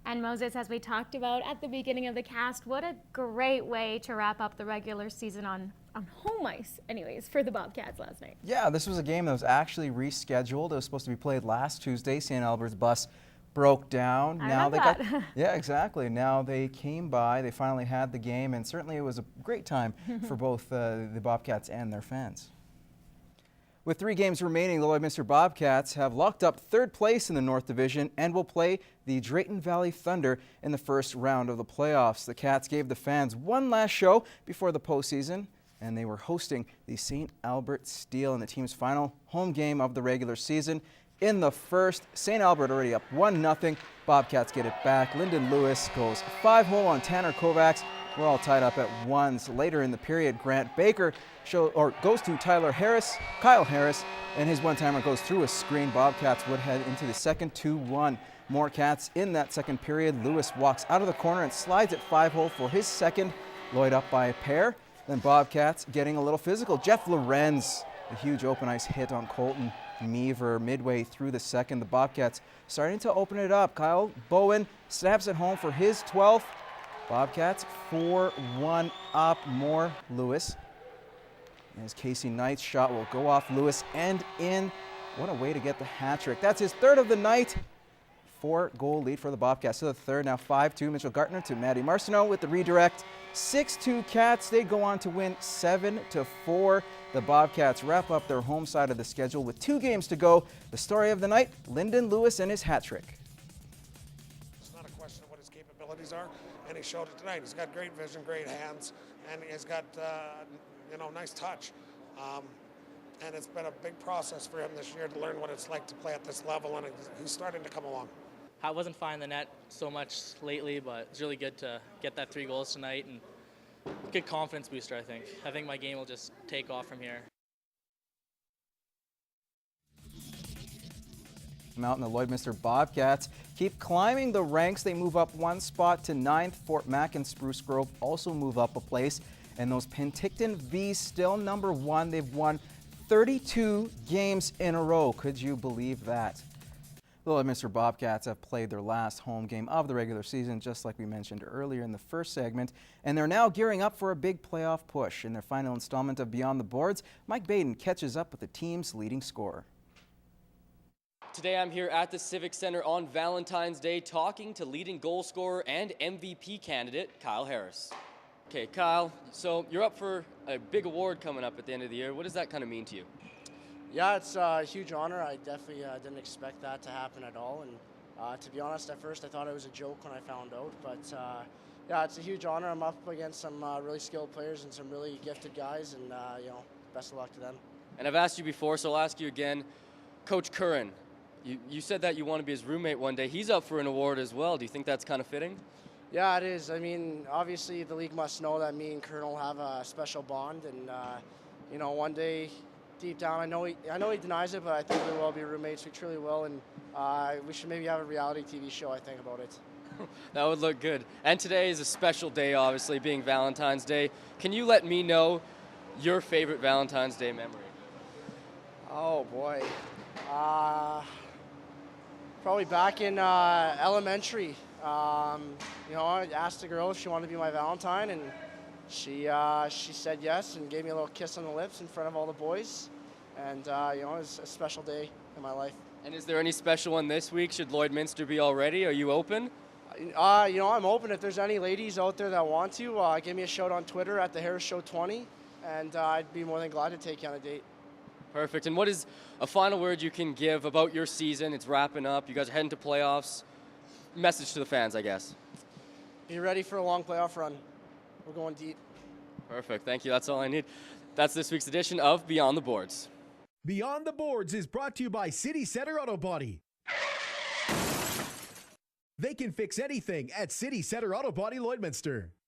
And Moses, as we talked about at the beginning of the cast, what a great way to wrap up the regular season on home ice, anyways, for the Bobcats last night. Yeah, this was a game that was actually rescheduled. It was supposed to be played last Tuesday. St.Albert's bus broke down. Yeah, exactly. Now they came by. They finally had the game, and certainly it was a great time for both the Bobcats and their fans. With 3 games remaining, the Lloydminster Bobcats have locked up 3rd place in the North Division and will play the Drayton Valley Thunder in the first round of the playoffs. The Cats gave the fans one last show before the postseason, and they were hosting the St.Albert Steel in the team's final home game of the regular season. In the first, St.Albert already up 1-0. Bobcats get it back. Lyndon Lewis goes 5-hole on Tanner Kovacs. We're all tied up at 1s. Later in the period, Grant Baker goes to Kyle Harris, and his one-timer goes through a screen. Bobcats would head into the second 2-1. More Cats in that second period. Lewis walks out of the corner and slides at 5-hole for his second. Lloyd up by a pair. Then Bobcats getting a little physical. Jeff Lorenz, a huge open ice hit on Colton Meaver midway through the second. The Bobcats starting to open it up. Kyle Bowen snaps it home for his 12th. Bobcats 4-1 up. More Lewis. As Casey Knight's shot will go off Lewis and in. What a way to get the hat trick. That's his 3rd of the night. 4-goal lead for the Bobcats to the third. Now 5-2. Mitchell Gartner to Maddie Marcineau with the redirect. 6-2 Cats. They go on to win 7-4. The Bobcats wrap up their home side of the schedule with 2 games to go. The story of the night, Lyndon Lewis and his hat trick. It's not a question of what his capabilities are, and he showed it tonight. He's got great vision, great hands, and he's got nice touch. And it's been a big process for him this year to learn what it's like to play at this level, and he's starting to come along. I wasn't finding the net so much lately, but it's really good to get that 3 goals tonight, and good confidence booster, I think. I think my game will just take off from here. Out in the Lloydminster Bobcats keep climbing the ranks. They move up 1 spot to 9th. Fort Mac and Spruce Grove also move up a place. And those Penticton Bees still number 1. They've won 32 games in a row. Could you believe that? The Lloydminster Bobcats have played their last home game of the regular season, just like we mentioned earlier in the first segment, and they're now gearing up for a big playoff push. In their final installment of Beyond the Boards, Mike Baden catches up with the team's leading scorer. Today I'm here at the Civic Center on Valentine's Day talking to leading goal scorer and MVP candidate Kyle Harris. Okay, Kyle, so you're up for a big award coming up at the end of the year. What does that kind of mean to you? Yeah, it's a huge honor. I definitely didn't expect that to happen at all. And to be honest, at first I thought it was a joke when I found out. But yeah, it's a huge honor. I'm up against some really skilled players and some really gifted guys. And, best of luck to them. And I've asked you before, so I'll ask you again. Coach Curran, you said that you want to be his roommate one day. He's up for an award as well. Do you think that's kind of fitting? Yeah, it is. I mean, obviously the league must know that me and Colonel have a special bond. And, one day, deep down, I know he denies it, but I think we will be roommates. We truly will, and we should maybe have a reality TV show, I think, about it. That would look good. And today is a special day, obviously, being Valentine's Day. Can you let me know your favorite Valentine's Day memory? Oh, boy. Probably back in elementary. I asked a girl if she wanted to be my Valentine, and she said yes and gave me a little kiss on the lips in front of all the boys. And, it was a special day in my life. And is there any special one this week? Should Lloydminster be all ready? Are you open? I'm open. If there's any ladies out there that want to, give me a shout on Twitter at the Harris Show 20, and I'd be more than glad to take you on a date. Perfect. And what is a final word you can give about your season? It's wrapping up. You guys are heading to playoffs. Message to the fans, I guess. Be ready for a long playoff run. We're going deep. Perfect. Thank you. That's all I need. That's this week's edition of Beyond the Boards. Beyond the Boards is brought to you by City Center Auto Body. They can fix anything at City Center Auto Body Lloydminster.